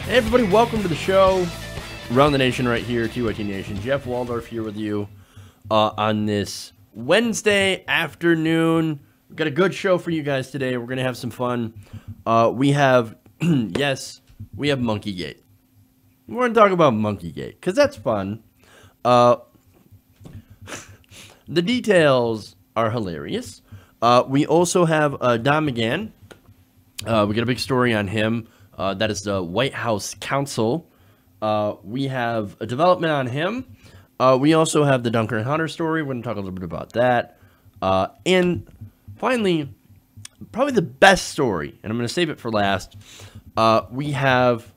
Hey everybody, welcome to the show. Around the Nation right here, TYT Nation. Jeff Waldorf here with you on this Wednesday afternoon. We've got a good show for you guys today. We're going to have some fun. We have, yes, we have Monkeygate. We're going to talk about Monkeygate because that's fun. The details are hilarious. We also have Don McGahn. We got a big story on him. That is the White House counsel. We have a development on him. We also have the Duncan Hunter story. We're going to talk a little bit about that. And finally, probably the best story, and I'm going to save it for last. We have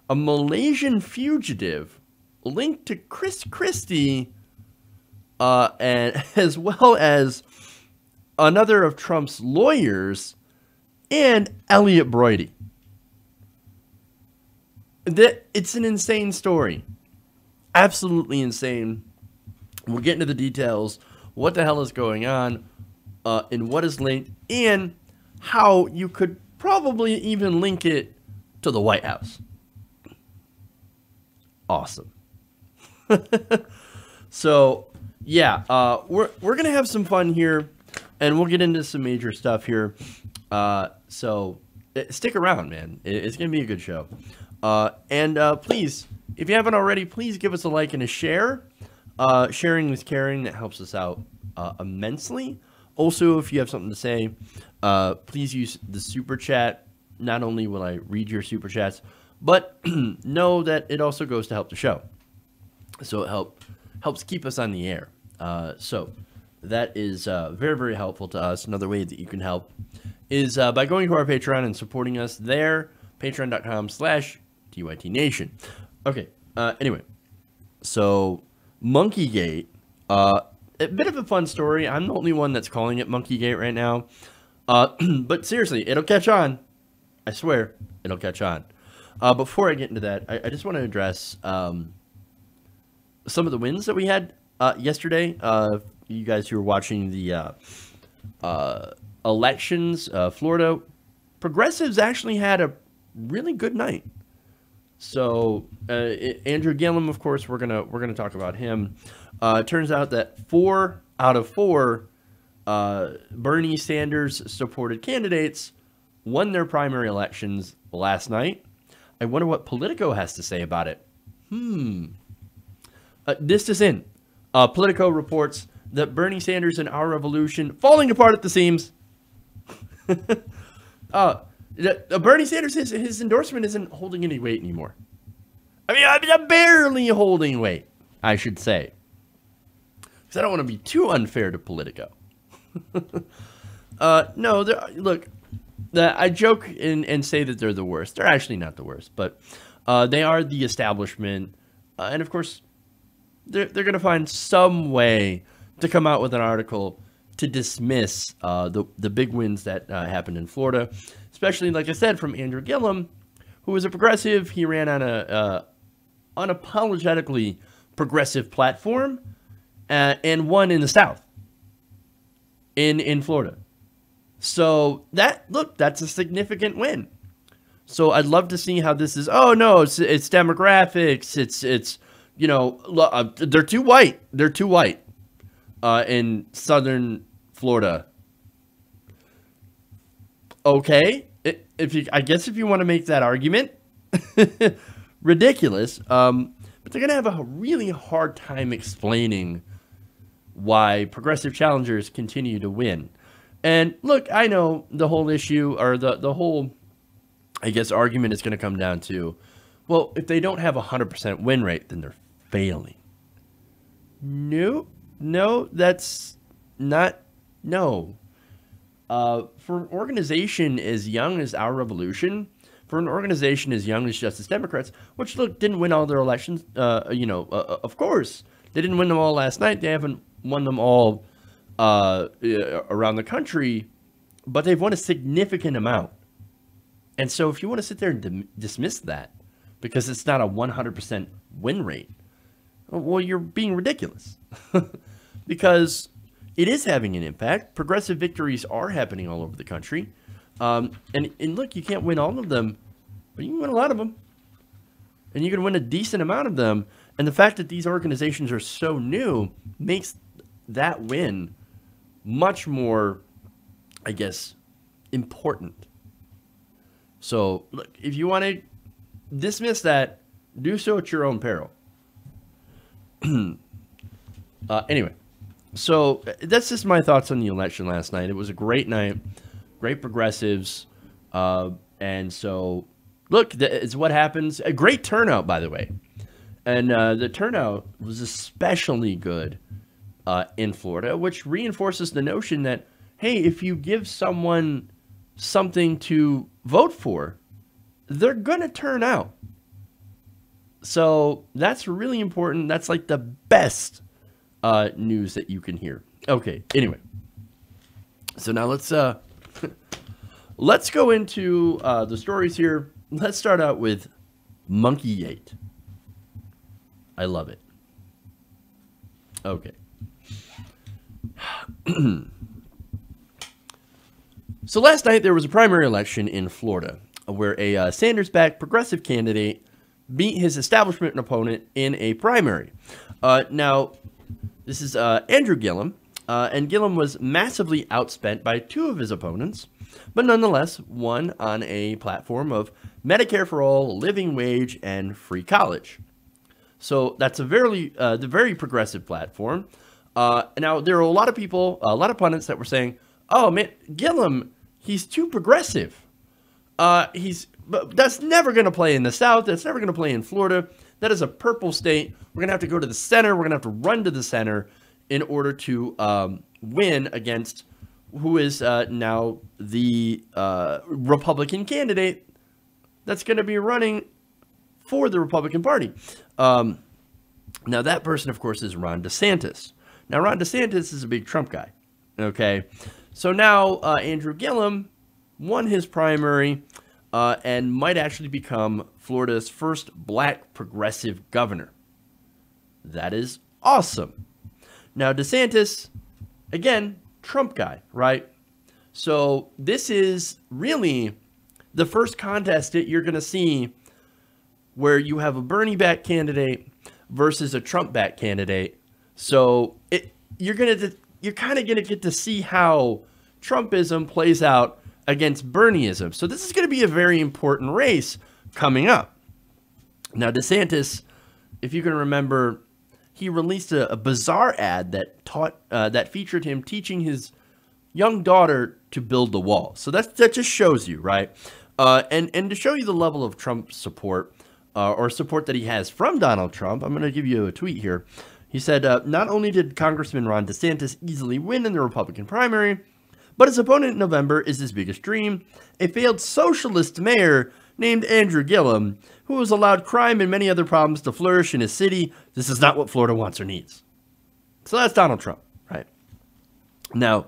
a Malaysian fugitive linked to Chris Christie, and as well as another of Trump's lawyers and Elliot Broidy. It's an insane story. Absolutely insane. We'll get into the details. What the hell is going on? And what is linked? And how you could probably even link it to the White House. Awesome. So, yeah. We're going to have some fun here. And we'll get into some major stuff here. So, stick around, man. It's going to be a good show. And please, if you haven't already, please give us a like and a share. Sharing is caring. That helps us out immensely. Also, if you have something to say, please use the super chat. Not only will I read your super chats, but know that it also goes to help the show. So it helps keep us on the air. So that is very, very helpful to us. Another way that you can help is by going to our Patreon and supporting us there. Patreon.com/TYT Nation. Okay. Anyway, so Monkeygate, a bit of a fun story. I'm the only one that's calling it Monkeygate right now. But seriously, it'll catch on. I swear, it'll catch on. Before I get into that, I just want to address some of the wins that we had yesterday. You guys who were watching the elections, Florida progressives actually had a really good night. So Andrew Gillum, of course, we're gonna talk about him. It turns out that 4 out of 4 Bernie Sanders supported candidates won their primary elections last night. I wonder what Politico has to say about it. This is in Politico reports that Bernie Sanders and Our Revolution falling apart at the seams. Bernie Sanders, his endorsement isn't holding any weight anymore. I mean, I'm barely holding weight, I should say. Because I don't want to be too unfair to Politico. No, look, I joke and say that they're the worst. They're actually not the worst, but they are the establishment. And of course, they're going to find some way to come out with an article to dismiss the big wins that happened in Florida. Especially, like I said, from Andrew Gillum, who was a progressive. He ran on a unapologetically progressive platform and won in the South, in Florida. So that's a significant win. So I'd love to see how this is. Oh no, it's demographics. It's you know, they're too white. They're too white in Southern Florida. Okay, I guess if you want to make that argument, ridiculous. But they're gonna have a really hard time explaining why progressive challengers continue to win. And look, I know the whole issue, or the whole, I guess, argument is going to come down to, well, if they don't have a 100% win rate, then they're failing. No, that's not, no. For an organization as young as Our Revolution, for an organization as young as Justice Democrats, which, look, didn't win all their elections, of course, they didn't win them all last night. They haven't won them all around the country, but they've won a significant amount. And so if you want to sit there and dismiss that because it's not a 100% win rate, well, you're being ridiculous. Because it is having an impact. Progressive victories are happening all over the country. And look, you can't win all of them but you can win a lot of them. And you can win a decent amount of them. And the fact that these organizations are so new makes that win much more, I guess, important. So, look, if you want to dismiss that, do so at your own peril. Anyway, so that's just my thoughts on the election last night. It was a great night, great progressives. And so, look, it's what happens. A great turnout, by the way. And the turnout was especially good in Florida, which reinforces the notion that, hey, if you give someone something to vote for, they're going to turn out. So that's really important. That's like the best news that you can hear. Okay, anyway. So now let's go into the stories here. Let's start out with Monkey 8. I love it. Okay. So last night there was a primary election in Florida where a Sanders-backed progressive candidate beat his establishment opponent in a primary. Now, this is Andrew Gillum, and Gillum was massively outspent by two of his opponents, but nonetheless won on a platform of Medicare for all, living wage, and free college. So that's the very progressive platform. Now, there are a lot of people, a lot of pundits that were saying, oh, man, Gillum, he's too progressive. But that's never going to play in the South. That's never going to play in Florida. That is a purple state. We're going to have to go to the center. We're going to have to run to the center in order to win against who is now the Republican candidate that's going to be running for the Republican Party. Now, that person, of course, is Ron DeSantis. Now, Ron DeSantis is a big Trump guy. Okay. So now Andrew Gillum won his primary and might actually become Florida's first black progressive governor. That is awesome. Now, DeSantis, again, Trump guy, right? So this is really the first contest that you're going to see where you have a Bernie-backed candidate versus a Trump-backed candidate. So you're kind of going to get to see how Trumpism plays out against Bernieism. So this is going to be a very important race coming up. Now, DeSantis, if you can remember, he released a bizarre ad that featured him teaching his young daughter to build the wall. So that just shows you, right? And to show you the level of Trump support, or support that he has from Donald Trump, I'm going to give you a tweet here. He said, not only did Congressman Ron DeSantis easily win in the Republican primary, but his opponent in November is his biggest dream, a failed socialist mayor named Andrew Gillum, who has allowed crime and many other problems to flourish in his city. This is not what Florida wants or needs. So that's Donald Trump, right? Now,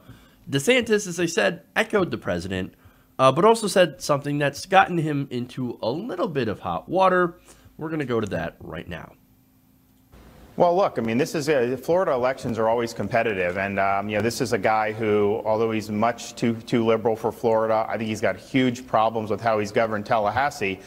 DeSantis, as I said, echoed the president, but also said something that's gotten him into a little bit of hot water. We're going to go to that right now. Well, look, I mean, Florida elections are always competitive, and this is a guy who, although he's much too liberal for Florida, I think he's got huge problems with how he's governed Tallahassee.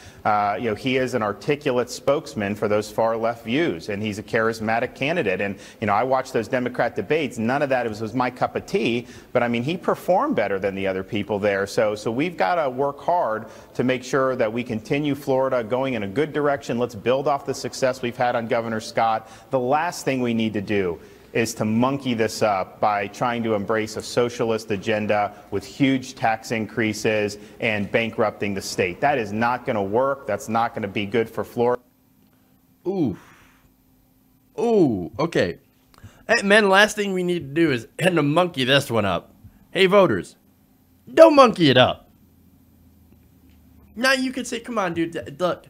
He is an articulate spokesman for those far left views, and he's a charismatic candidate. And I watched those Democrat debates. None of that was my cup of tea, but I mean, he performed better than the other people there. So we've got to work hard to make sure that we continue Florida going in a good direction. Let's build off the success we've had on Governor Scott. The last thing we need to do is to monkey this up by trying to embrace a socialist agenda with huge tax increases and bankrupting the state. That is not going to work. That's not going to be good for Florida. Ooh, okay. Hey, man, the last thing we need to do is to monkey this one up. Hey, voters, don't monkey it up. Now you could say, come on, dude, look.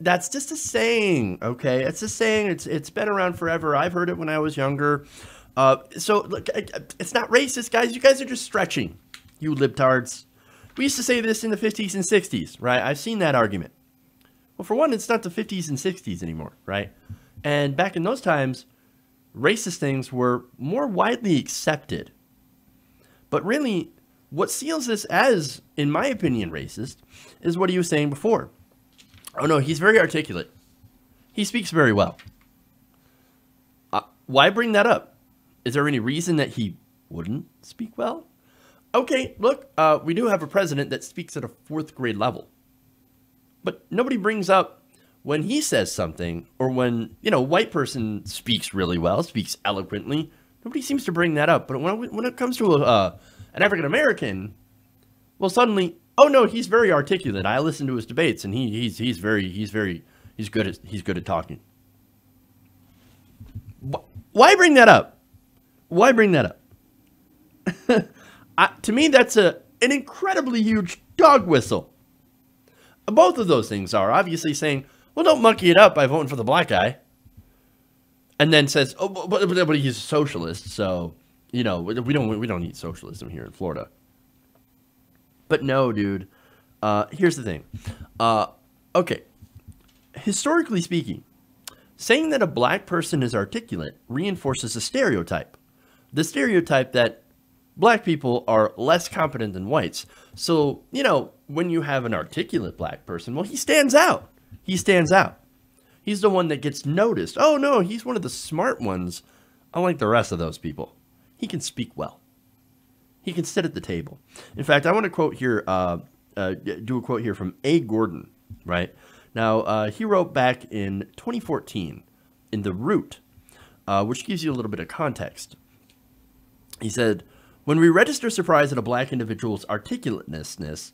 That's just a saying, okay? It's a saying. It's been around forever. I've heard it when I was younger. So, look, it's not racist, guys. You guys are just stretching, you libtards. We used to say this in the 50s and 60s, right? I've seen that argument. Well, for one, it's not the 50s and 60s anymore, right? And back in those times, racist things were more widely accepted. But really, what seals this as, in my opinion, racist is what he was saying before. Oh no, he's very articulate. He speaks very well. Why bring that up? Is there any reason that he wouldn't speak well? Okay, look, we do have a president that speaks at a 4th grade level. But nobody brings up when he says something, or when, you know, a white person speaks really well, speaks eloquently. Nobody seems to bring that up. But when it comes to an African American, well, suddenly, oh no, he's very articulate. I listen to his debates, and he's good at talking. Why bring that up? Why bring that up? To me, that's an incredibly huge dog whistle. Both of those things are obviously saying, well, don't monkey it up by voting for the black guy. And then says, oh, but he's a socialist, so, you know, we don't need socialism here in Florida. But no, dude. Here's the thing. Okay. Historically speaking, saying that a black person is articulate reinforces a stereotype. The stereotype that black people are less competent than whites. So, you know, when you have an articulate black person, well, he stands out. He stands out. He's the one that gets noticed. Oh, no, he's one of the smart ones, unlike the rest of those people. He can speak well. He can sit at the table. In fact, I want to quote here, do a quote here from A. Gordon, right? Now, he wrote back in 2014 in The Root, which gives you a little bit of context. He said, when we register surprise at a black individual's articulateness,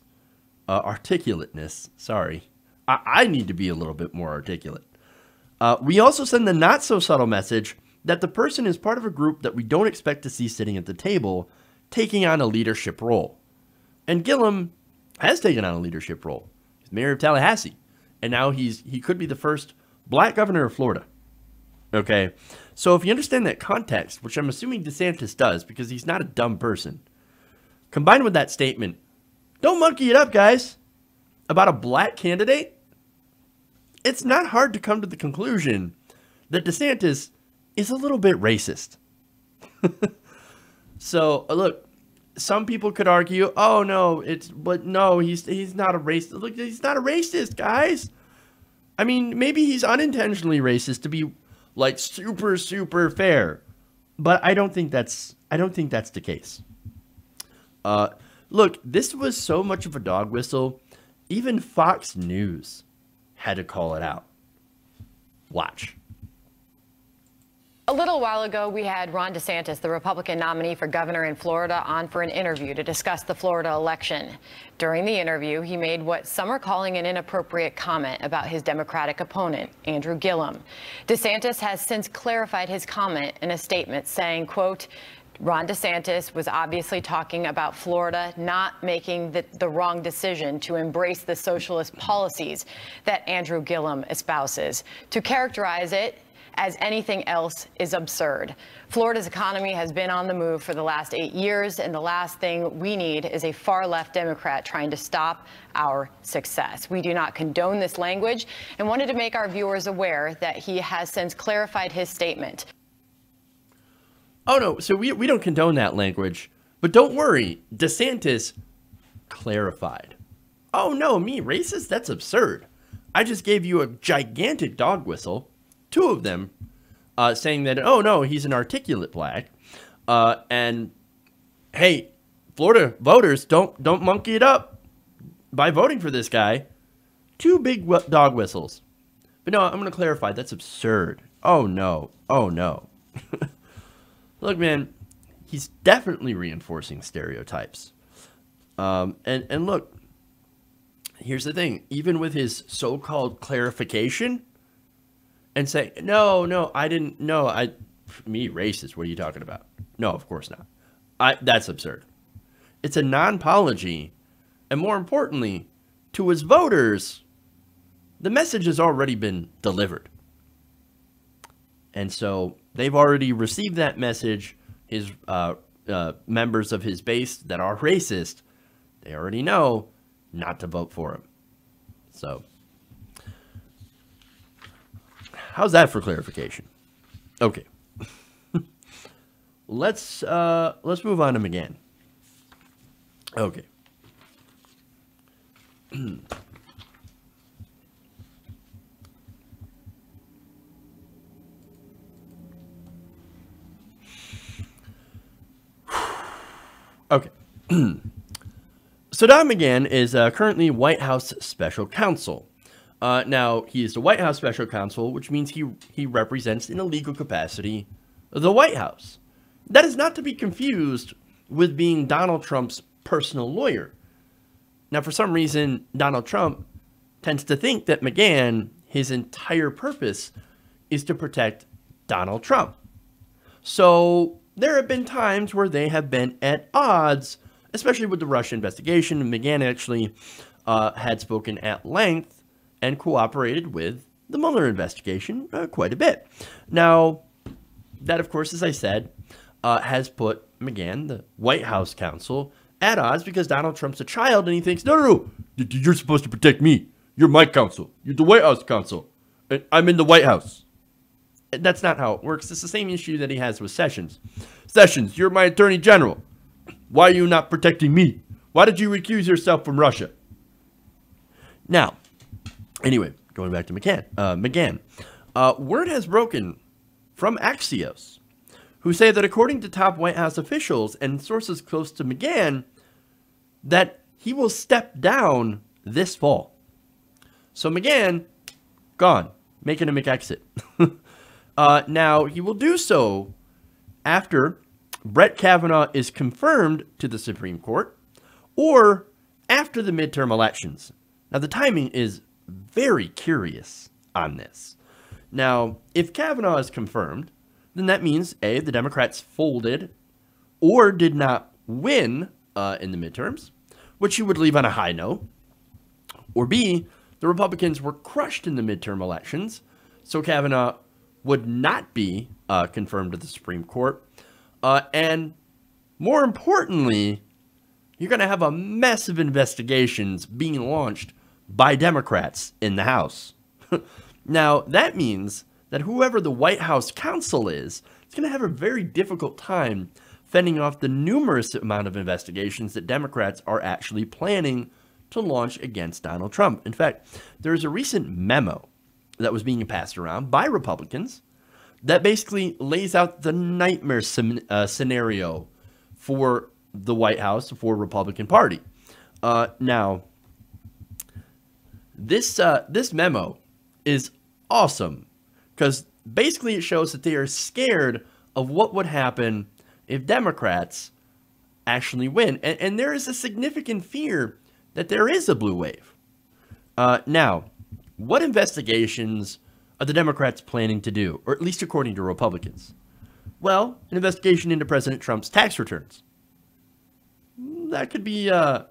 sorry, I need to be a little bit more articulate. We also send the not so subtle message that the person is part of a group that we don't expect to see sitting at the table, taking on a leadership role. And Gillum has taken on a leadership role. He's mayor of Tallahassee. And now he could be the first black governor of Florida. Okay, so if you understand that context, which I'm assuming DeSantis does because he's not a dumb person, combined with that statement, don't monkey it up, guys, about a black candidate, it's not hard to come to the conclusion that DeSantis is a little bit racist. So, look, some people could argue, oh, no, but no, he's not a racist. Look, he's not a racist, guys. I mean, maybe he's unintentionally racist to be like super, super fair, but I don't think that's the case. Look, this was so much of a dog whistle, even Fox News had to call it out. Watch. A little while ago, we had Ron DeSantis, the Republican nominee for governor in Florida, on for an interview to discuss the Florida election. During the interview, he made what some are calling an inappropriate comment about his Democratic opponent, Andrew Gillum. DeSantis has since clarified his comment in a statement saying, quote, Ron DeSantis was obviously talking about Florida not making the wrong decision to embrace the socialist policies that Andrew Gillum espouses. To characterize it as anything else is absurd. Florida's economy has been on the move for the last 8 years, and the last thing we need is a far-left Democrat trying to stop our success. We do not condone this language and wanted to make our viewers aware that he has since clarified his statement. Oh, no, so we don't condone that language, but don't worry, DeSantis clarified. Oh, no, me, racist? That's absurd. I just gave you a gigantic dog whistle, 2 of them, saying that, oh, no, he's an articulate black. And, hey, Florida voters, don't monkey it up by voting for this guy. 2 big dog whistles. But no, I'm going to clarify. That's absurd. Oh, no. Oh, no. Look, man, he's definitely reinforcing stereotypes. And look, here's the thing. Even with his so-called clarification, and say, no, I didn't, no, me, racist, what are you talking about? No, of course not. That's absurd. It's a non-apology, and more importantly, to his voters, the message has already been delivered. And so they've already received that message. His members of his base that are racist, they already know not to vote for him. So how's that for clarification? Okay. Let's move on to McGahn. Okay. Okay. So Don McGahn is currently White House Special Counsel. Now, he is the White House Special Counsel, which means he represents in a legal capacity the White House. That is not to be confused with being Donald Trump's personal lawyer. Now, for some reason, Donald Trump tends to think that McGahn, his entire purpose is to protect Donald Trump. So there have been times where they have been at odds, especially with the Russia investigation. And McGahn actually had spoken at length and cooperated with the Mueller investigation quite a bit. Now, that, of course, as I said, has put McGahn, the White House counsel, at odds because Donald Trump's a child and he thinks, no, you're supposed to protect me. You're my counsel. You're the White House counsel. I'm in the White House. That's not how it works. It's the same issue that he has with Sessions. Sessions, you're my attorney general. Why are you not protecting me? Why did you recuse yourself from Russia? Now, anyway, going back to McGahn. Word has broken from Axios, who say that according to top White House officials and sources close to McGahn, that he will step down this fall. So McGahn, gone, making a McExit. Now, he will do so after Brett Kavanaugh is confirmed to the Supreme Court or after the midterm elections. Now, the timing is very curious on this. Now, if Kavanaugh is confirmed, then that means, A, the Democrats folded or did not win in the midterms, which you would leave on a high note, or B, the Republicans were crushed in the midterm elections, so Kavanaugh would not be confirmed to the Supreme Court. And more importantly, you're going to have a mess of investigations being launched by Democrats in the House. Now, that means that whoever the White House counsel is going to have a very difficult time fending off the numerous amount of investigations that Democrats are actually planning to launch against Donald Trump. In fact, there's a recent memo that was being passed around by Republicans that basically lays out the nightmare scenario for the White House, for Republican Party. Now, this memo is awesome because basically it shows that they are scared of what would happen if Democrats actually win. And there is a significant fear that there is a blue wave. Now, what investigations are the Democrats planning to do, or at least according to Republicans? Well, an investigation into President Trump's tax returns. That could be a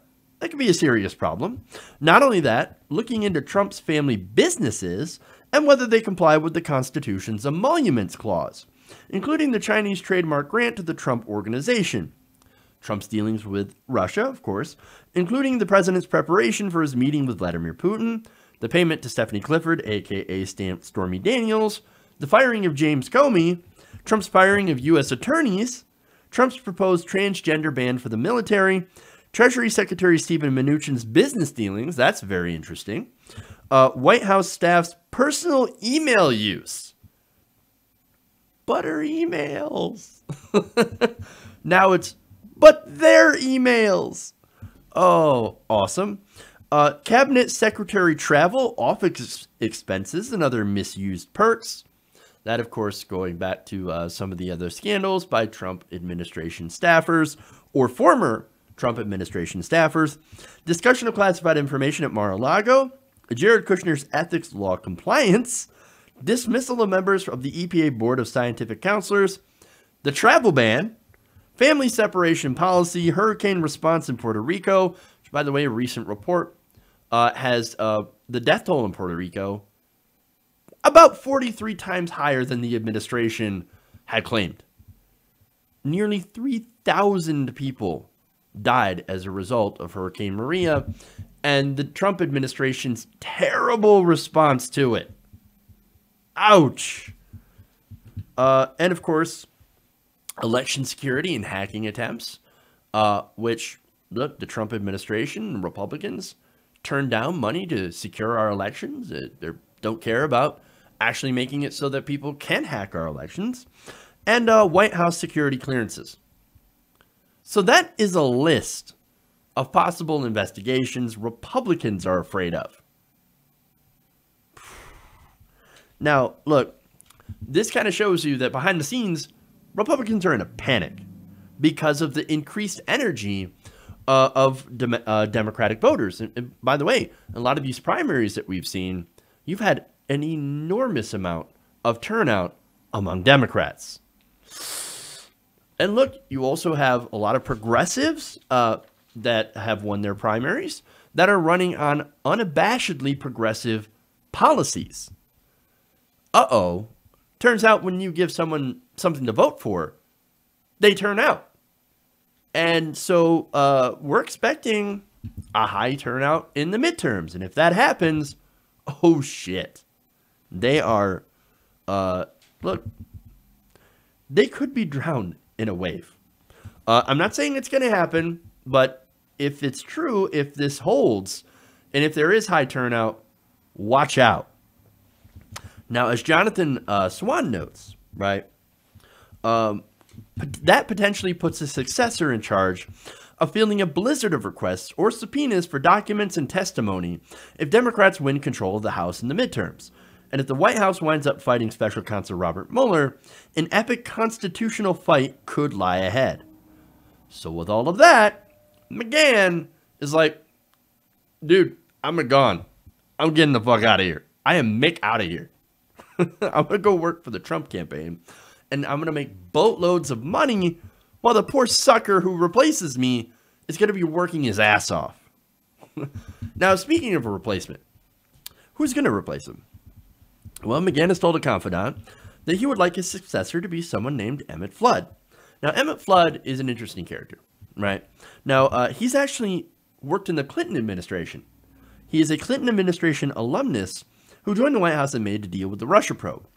serious problem. Not only that, looking into Trump's family businesses and whether they comply with the Constitution's emoluments clause, including the Chinese trademark grant to the Trump Organization. Trump's dealings with Russia, of course, including the president's preparation for his meeting with Vladimir Putin, the payment to Stephanie Clifford, a.k.a. Stormy Daniels, the firing of James Comey, Trump's firing of U.S. attorneys, Trump's proposed transgender ban for the military, Treasury Secretary Steven Mnuchin's business dealings, that's very interesting, White House staff's personal email use. Butter emails. Now it's but their emails. Oh, awesome. Cabinet Secretary travel, office expenses, and other misused perks. That, of course, going back to some of the other scandals by Trump administration staffers or former Trump administration staffers. Discussion of classified information at Mar-a-Lago. Jared Kushner's ethics law compliance. Dismissal of members of the EPA Board of Scientific Counselors. The travel ban. Family separation policy, hurricane response in Puerto Rico, which, by the way, a recent report has the death toll in Puerto Rico about 43 times higher than the administration had claimed. Nearly 3,000 people died as a result of Hurricane Maria and the Trump administration's terrible response to it. Ouch. And, of course, election security and hacking attempts, which look, the Trump administration and Republicans turned down money to secure our elections. They don't care about actually making it so that people can hack our elections. And White House security clearances. So that is a list of possible investigations Republicans are afraid of. Now, look, this kind of shows you that behind the scenes, Republicans are in a panic because of the increased energy of Democratic voters. And by the way, a lot of these primaries that we've seen, you've had an enormous amount of turnout among Democrats. And look, you also have a lot of progressives that have won their primaries that are running on unabashedly progressive policies. Uh-oh. Turns out when you give someone something to vote for, they turn out. And so we're expecting a high turnout in the midterms. And if that happens, oh shit. They are, look, they could be drowned in a wave. I'm not saying it's going to happen, but if it's true, if this holds, and if there is high turnout, watch out. Now, as Jonathan Swan notes, right, that potentially puts a successor in charge of fielding a blizzard of requests or subpoenas for documents and testimony if Democrats win control of the House in the midterms. And if the White House winds up fighting Special Counsel Robert Mueller, an epic constitutional fight could lie ahead. So with all of that, McGahn is like, dude, I'm gone. I'm getting the fuck out of here. I am Mick out of here. I'm going to go work for the Trump campaign, and I'm going to make boatloads of money while the poor sucker who replaces me is going to be working his ass off. Now, speaking of a replacement, who's going to replace him? Well, McGahn has told a confidant that he would like his successor to be someone named Emmett Flood. Now, Emmett Flood is an interesting character, right? Now, he's actually worked in the Clinton administration. He is a Clinton administration alumnus who joined the White House and made to deal with the Russia probe.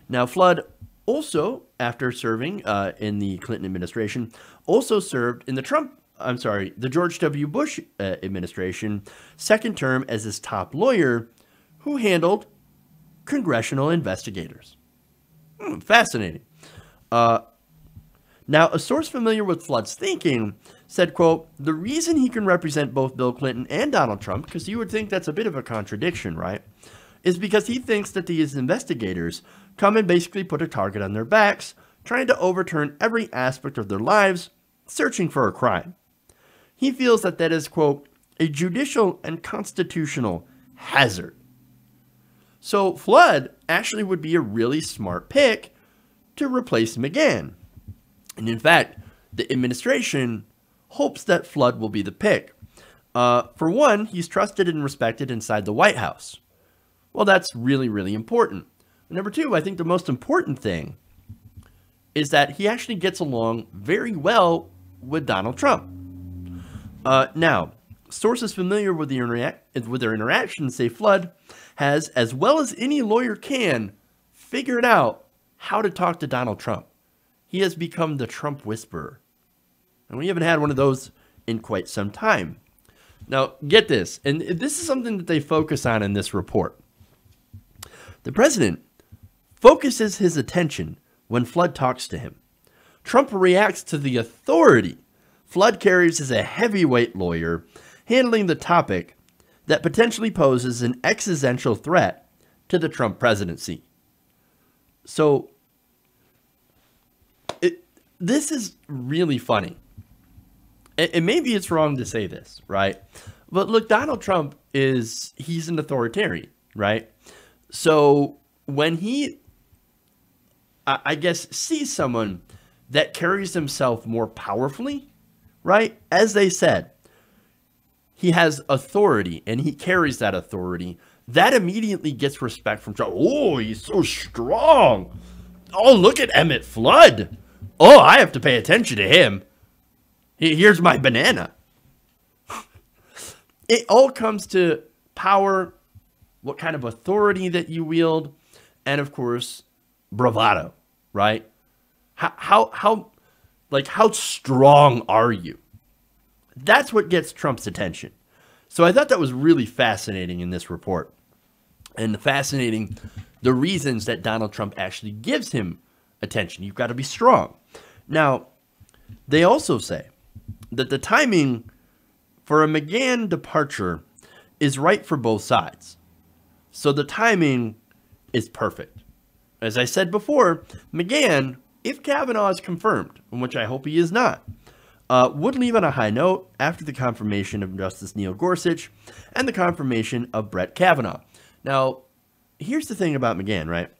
Now, Flood also, after serving in the Clinton administration, also served in the George W. Bush administration, second term as his top lawyer, who handled congressional investigators. Fascinating. Now, a source familiar with Flood's thinking said, quote, the reason he can represent both Bill Clinton and Donald Trump, because you would think that's a bit of a contradiction, right, is because he thinks that these investigators come and basically put a target on their backs, trying to overturn every aspect of their lives, searching for a crime. He feels that that is, quote, a judicial and constitutional hazard. So Flood actually would be a really smart pick to replace McGahn. And in fact, the administration hopes that Flood will be the pick. For one, he's trusted and respected inside the White House. Well, that's really, really important. Number two, I think the most important thing is that he actually gets along very well with Donald Trump. Now, sources familiar with their interactions say Flood has, as well as any lawyer can, figured out how to talk to Donald Trump. He has become the Trump whisperer. And we haven't had one of those in quite some time. Now, get this, and this is something that they focus on in this report. The president focuses his attention when Flood talks to him. Trump reacts to the authority Flood carries as a heavyweight lawyer, handling the topic that potentially poses an existential threat to the Trump presidency. So, this is really funny. And maybe it's wrong to say this, right? But look, Donald Trump he's an authoritarian, right? So when he, I guess, sees someone that carries himself more powerfully, right? As they said, he has authority and he carries that authority. That immediately gets respect from Trump. Oh, he's so strong. Oh, look at Emmett Flood. Oh, I have to pay attention to him. Here's my banana. It all comes to power, what kind of authority that you wield, and of course, bravado, right? How strong are you? That's what gets Trump's attention. So I thought that was really fascinating in this report. And fascinating the reasons that Donald Trump actually gives him attention. You've got to be strong. Now, they also say that the timing for a McGahn departure is right for both sides. So the timing is perfect. As I said before, McGahn, if Kavanaugh is confirmed, which I hope he is not, would leave on a high note after the confirmation of Justice Neil Gorsuch and the confirmation of Brett Kavanaugh. Now, here's the thing about McGahn, right?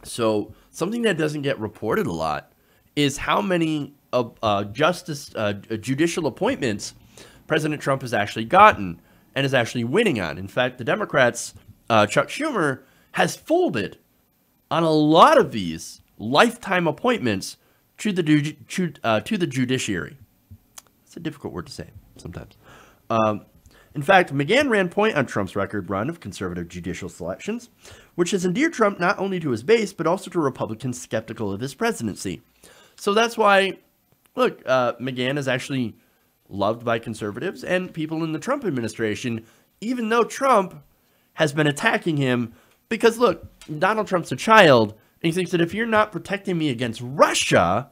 So something that doesn't get reported a lot is how many judicial appointments President Trump has actually gotten and is actually winning on. In fact, the Democrats, Chuck Schumer, has folded on a lot of these lifetime appointments to the judiciary. It's a difficult word to say sometimes. In fact, McGahn ran point on Trump's record run of conservative judicial selections, which has endeared Trump not only to his base, but also to Republicans skeptical of his presidency. So that's why, look, McGahn is actually loved by conservatives and people in the Trump administration, even though Trump has been attacking him because, look, Donald Trump's a child, and he thinks that if you're not protecting me against Russia,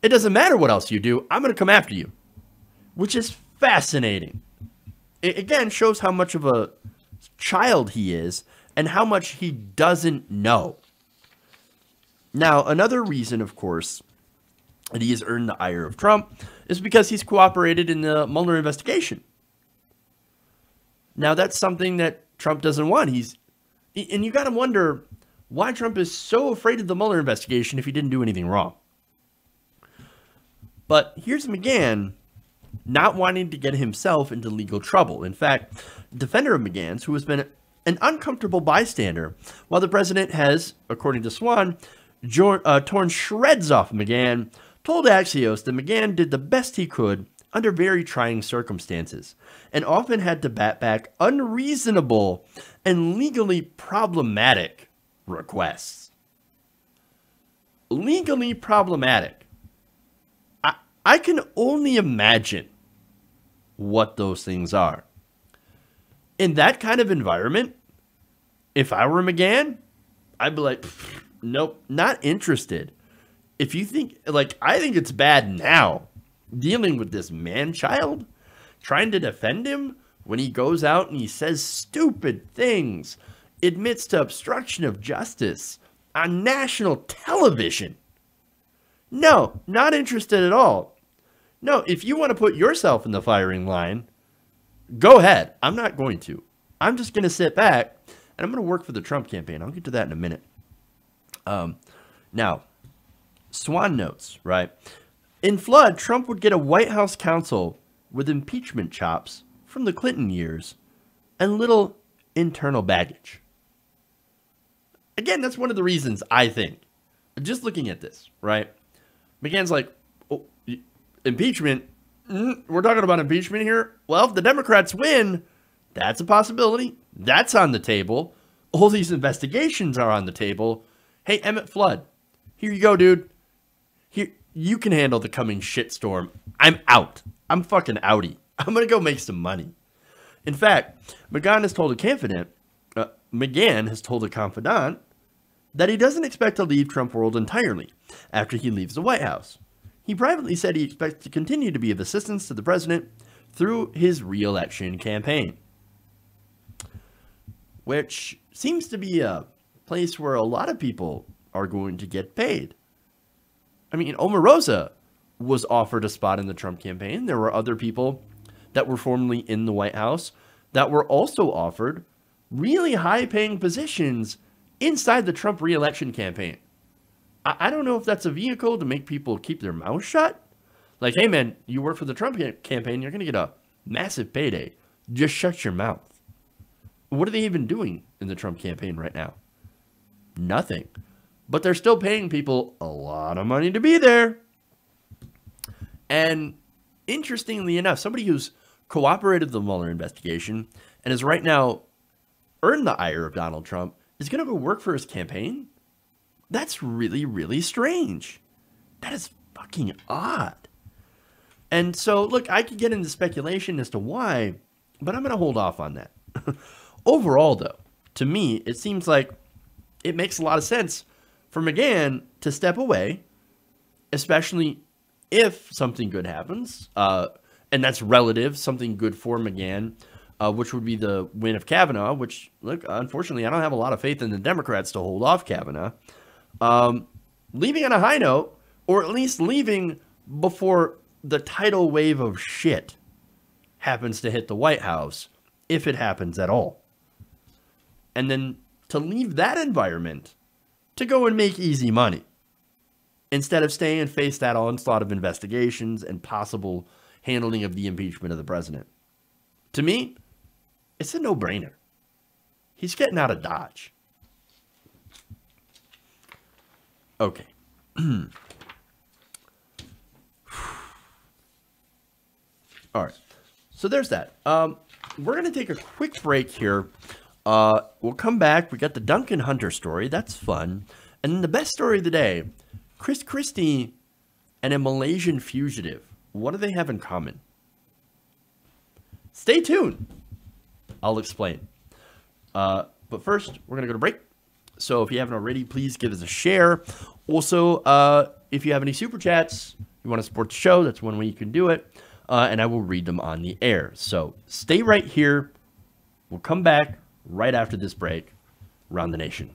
it doesn't matter what else you do, I'm going to come after you, which is fascinating. It again shows how much of a child he is and how much he doesn't know. Now, another reason, of course, that he has earned the ire of Trump is because he's cooperated in the Mueller investigation. Now, that's something that Trump doesn't want. And you got to wonder why Trump is so afraid of the Mueller investigation if he didn't do anything wrong. But here's McGahn not wanting to get himself into legal trouble. In fact, defender of McGahn's, who has been an uncomfortable bystander, while the president has, according to Swan, torn shreds off McGahn, told Axios that McGahn did the best he could under very trying circumstances, and often had to bat back unreasonable and legally problematic requests. Legally problematic. I can only imagine what those things are. In that kind of environment, if I were McGahn, I'd be like, nope, not interested. If you think, like, I think it's bad now, dealing with this man-child, trying to defend him when he goes out and he says stupid things, admits to obstruction of justice on national television. No, not interested at all. No, if you want to put yourself in the firing line, go ahead. I'm not going to. I'm just going to sit back, and I'm going to work for the Trump campaign. I'll get to that in a minute. Now, Swan notes, right? In flood, Trump would get a White House counsel with impeachment chops from the Clinton years and little internal baggage. Again, that's one of the reasons I think, just looking at this, right? McGahn's like, oh, impeachment? We're talking about impeachment here? Well, if the Democrats win, that's a possibility. That's on the table. All these investigations are on the table. Hey, Emmett Flood, here you go, dude. Here, you can handle the coming shitstorm. I'm out. I'm fucking outie. I'm going to go make some money. In fact, McGahn has told a confidant that he doesn't expect to leave Trump world entirely after he leaves the White House. He privately said he expects to continue to be of assistance to the president through his re-election campaign, which seems to be a place where a lot of people are going to get paid. I mean, Omarosa was offered a spot in the Trump campaign. There were other people that were formerly in the White House that were also offered really high-paying positions inside the Trump re-election campaign. I don't know if that's a vehicle to make people keep their mouth shut. Like, hey, man, you work for the Trump campaign, you're going to get a massive payday. Just shut your mouth. What are they even doing in the Trump campaign right now? Nothing. But they're still paying people a lot of money to be there. And interestingly enough, somebody who's cooperated with the Mueller investigation and has right now earned the ire of Donald Trump is going to go work for his campaign? That's really, really strange. That is fucking odd. And so, look, I could get into speculation as to why, but I'm going to hold off on that. Overall, though, to me, it seems like it makes a lot of sense for McGahn to step away, especially if something good happens, and that's relative, something good for McGahn, which would be the win of Kavanaugh, which, look, unfortunately, I don't have a lot of faith in the Democrats to hold off Kavanaugh. Leaving on a high note, or at least leaving before the tidal wave of shit happens to hit the White House, if it happens at all. And then to leave that environment to go and make easy money instead of staying and face that onslaught of investigations and possible handling of the impeachment of the president. To me, it's a no-brainer. He's getting out of Dodge. Okay. All right. So there's that. We're going to take a quick break here. We'll come back. We got the Duncan Hunter story. That's fun. And then the best story of the day, Chris Christie and a Malaysian fugitive. What do they have in common? Stay tuned. I'll explain. But first, we're going to go to break. So if you haven't already, please give us a share. Also, if you have any super chats, you want to support the show, that's one way you can do it. And I will read them on the air. So stay right here. We'll come back right after this break. Around the Nation.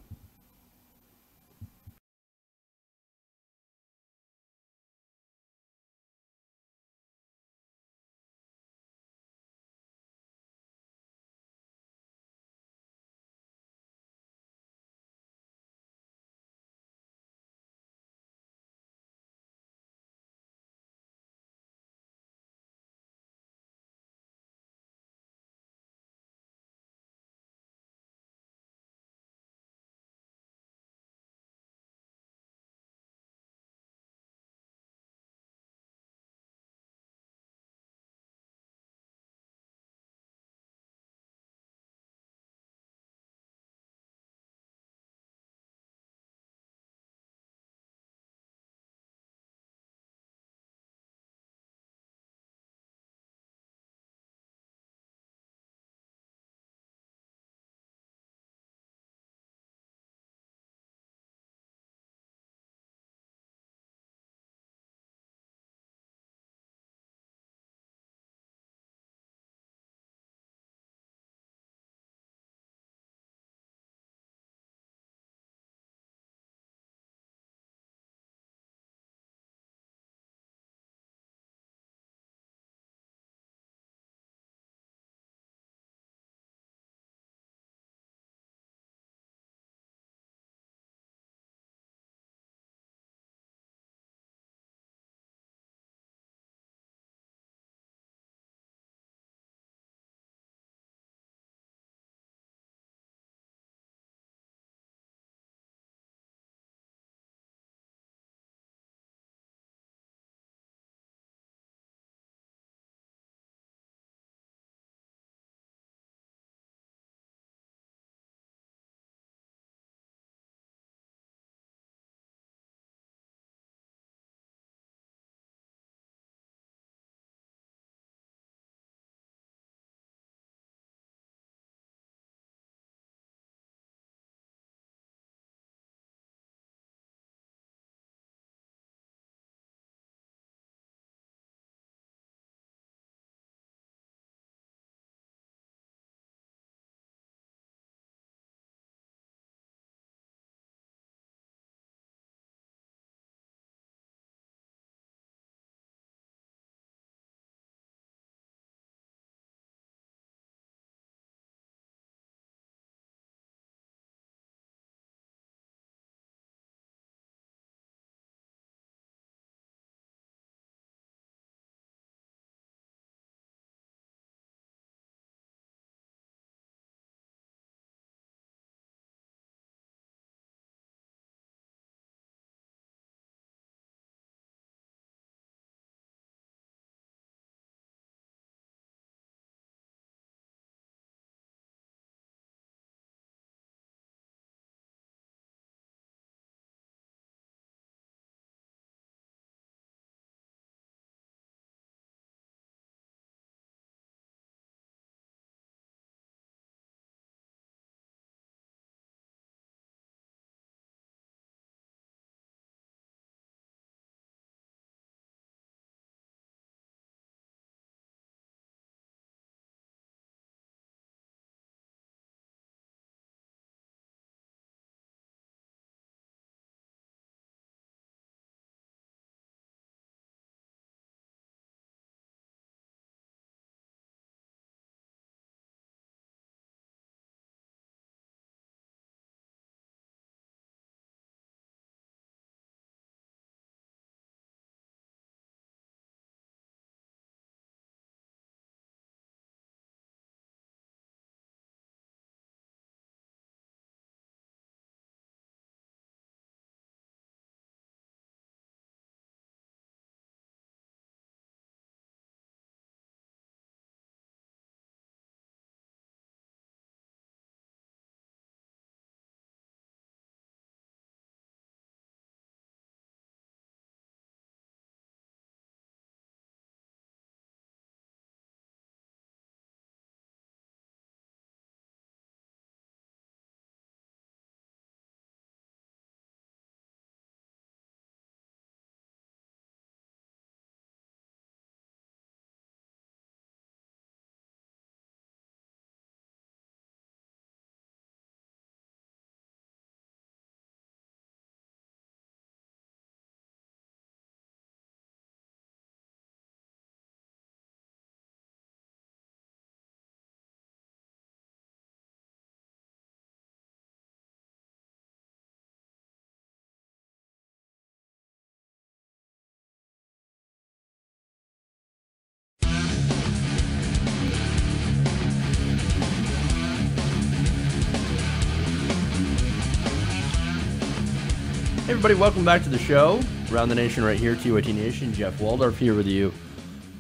everybody. Welcome back to the show. Around the Nation right here, TYT Nation. Jeff Waldorf here with you.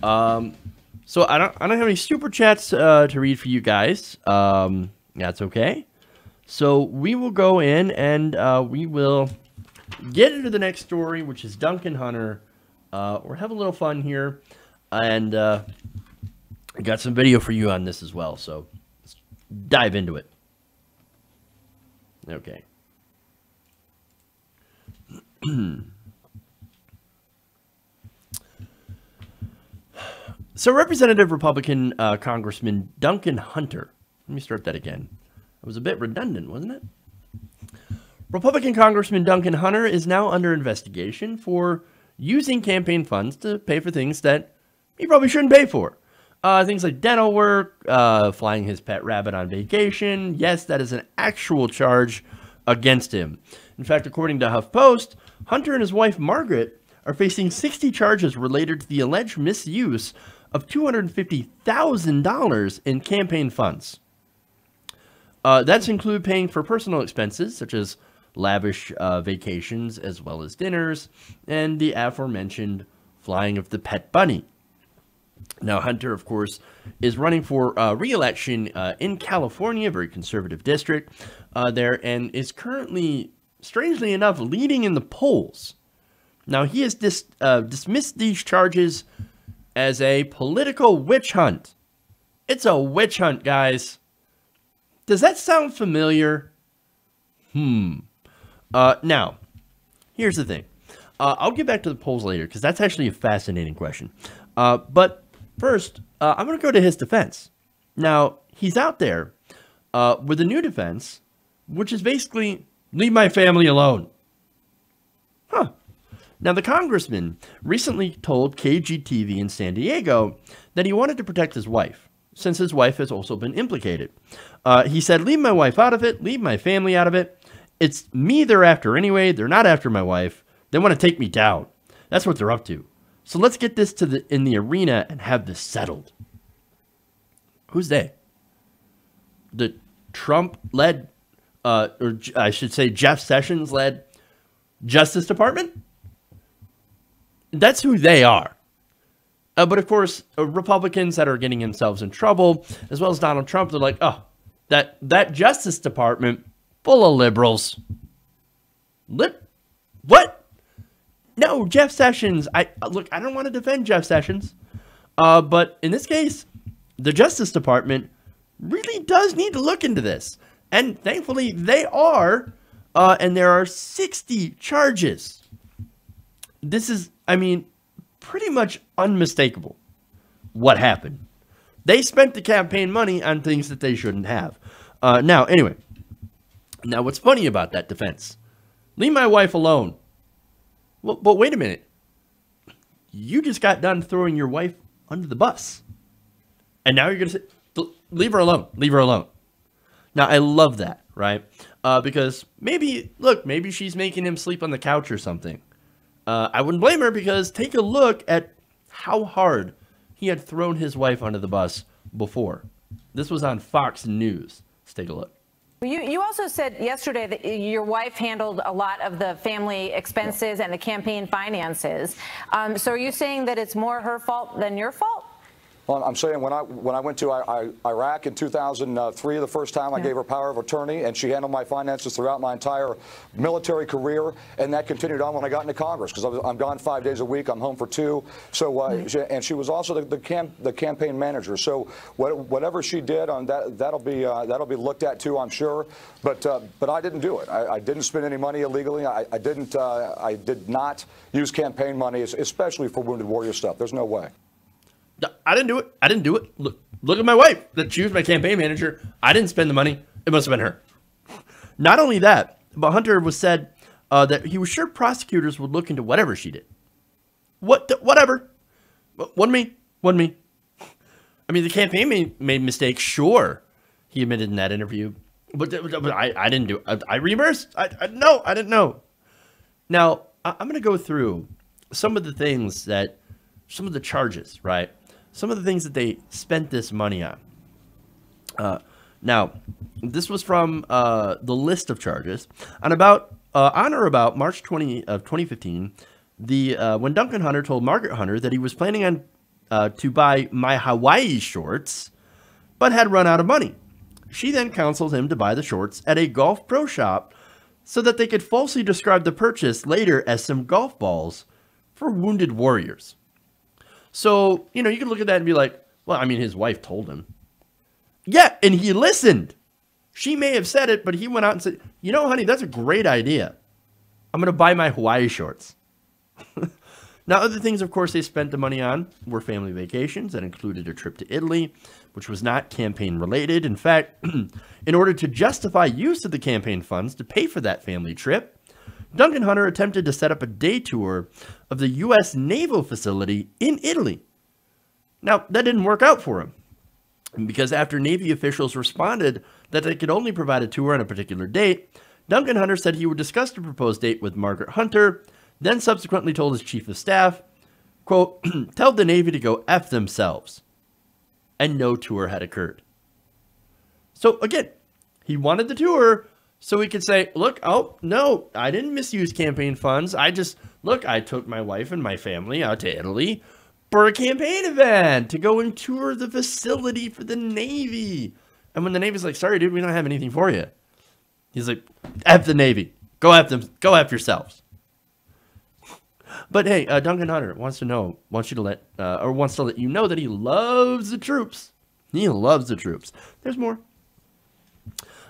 So I don't have any super chats to read for you guys. That's okay. So we will go in and we will get into the next story, which is Duncan Hunter. We're having a little fun here, and I got some video for you on this as well. So let's dive into it. Okay. So Representative Republican Congressman Duncan Hunter. Let me start that again. It was a bit redundant, wasn't it? Republican Congressman Duncan Hunter is now under investigation for using campaign funds to pay for things that he probably shouldn't pay for. Things like dental work, flying his pet rabbit on vacation. Yes, that is an actual charge against him. In fact, according to HuffPost, Hunter and his wife Margaret are facing 60 charges related to the alleged misuse of $250,000 in campaign funds. That's include paying for personal expenses such as lavish vacations as well as dinners and the aforementioned flying of the pet bunny. Now, Hunter, of course, is running for re-election in California, a very conservative district there, and is currently, strangely enough, leading in the polls. Now, he has dismissed these charges as a political witch hunt. It's a witch hunt, guys. Does that sound familiar? Now, here's the thing. I'll get back to the polls later because that's actually a fascinating question. But first, I'm going to go to his defense. Now, he's out there with a new defense, which is basically, leave my family alone. Now, the congressman recently told KGTV in San Diego that he wanted to protect his wife, since his wife has also been implicated. He said, leave my wife out of it, leave my family out of it. It's me they're after anyway. They're not after my wife. They want to take me down. That's what they're up to. So let's get this in the arena and have this settled. Who's they? The Trump-led, or I should say Jeff Sessions-led Justice Department? That's who they are. But of course, Republicans that are getting themselves in trouble, as well as Donald Trump, they're like, oh, that Justice Department, full of liberals. What? No, Jeff Sessions. Look, I don't want to defend Jeff Sessions. But in this case, the Justice Department really does need to look into this. And thankfully, they are. And there are 60 charges. This is, I mean, pretty much unmistakable what happened. They spent the campaign money on things that they shouldn't have. Now, anyway. Now, what's funny about that defense? Leave my wife alone. Well, but wait a minute. You just got done throwing your wife under the bus. And now you're going to say, leave her alone. Leave her alone. Now, I love that, right? Because maybe she's making him sleep on the couch or something. I wouldn't blame her because take a look at how hard he had thrown his wife under the bus before. This was on Fox News. Let's take a look. You also said yesterday that your wife handled a lot of the family expenses and the campaign finances. So are you saying that it's more her fault than your fault? Well, I'm saying when I went to Iraq in 2003, the first time I gave her power of attorney, and she handled my finances throughout my entire military career, and that continued on when I got into Congress because I'm gone 5 days a week, I'm home for 2. So and she was also the campaign manager. So whatever she did on that'll be looked at too, I'm sure. But I didn't do it. I didn't spend any money illegally. I did not use campaign money, especially for Wounded Warrior stuff. There's no way. I didn't do it. I didn't do it. Look at my wife. That she was my campaign manager. I didn't spend the money. It must have been her. Not only that, but Hunter was said that he was sure prosecutors would look into whatever she did. Whatever. Wasn't me. I mean, the campaign made mistakes. Sure, he admitted in that interview. But I didn't do it. I reimbursed. I didn't know. Now, I'm going to go through some of the things that, some of the charges, right? Some of the things that they spent this money on. Now, this was from the list of charges on about on or about March 20 of 2015, when Duncan Hunter told Margaret Hunter that he was planning on to buy my Hawaii shorts, but had run out of money. She then counseled him to buy the shorts at a golf pro shop so that they could falsely describe the purchase later as some golf balls for wounded warriors. So, you can look at that and be like, well, I mean, his wife told him. Yeah, and he listened. She may have said it, but he went out and said, honey, that's a great idea. I'm going to buy my Hawaii shorts. Now, other things, of course, they spent the money on were family vacations that included a trip to Italy, which was not campaign related. In fact, in order to justify use of the campaign funds to pay for that family trip, Duncan Hunter attempted to set up a day tour of the U.S. naval facility in Italy. Now, that didn't work out for him, because after Navy officials responded that they could only provide a tour on a particular date, Duncan Hunter said he would discuss the proposed date with Margaret Hunter, then subsequently told his chief of staff, quote, tell the Navy to go F themselves. And no tour had occurred. So again, he wanted the tour so he could say, look, oh, no, I didn't misuse campaign funds. I took my wife and my family out to Italy for a campaign event to go and tour the facility for the Navy. And when the Navy's like, sorry, dude, we don't have anything for you. He's like, F the Navy. Go F yourselves. But hey, Duncan Hunter wants to let you know that he loves the troops. He loves the troops. There's more.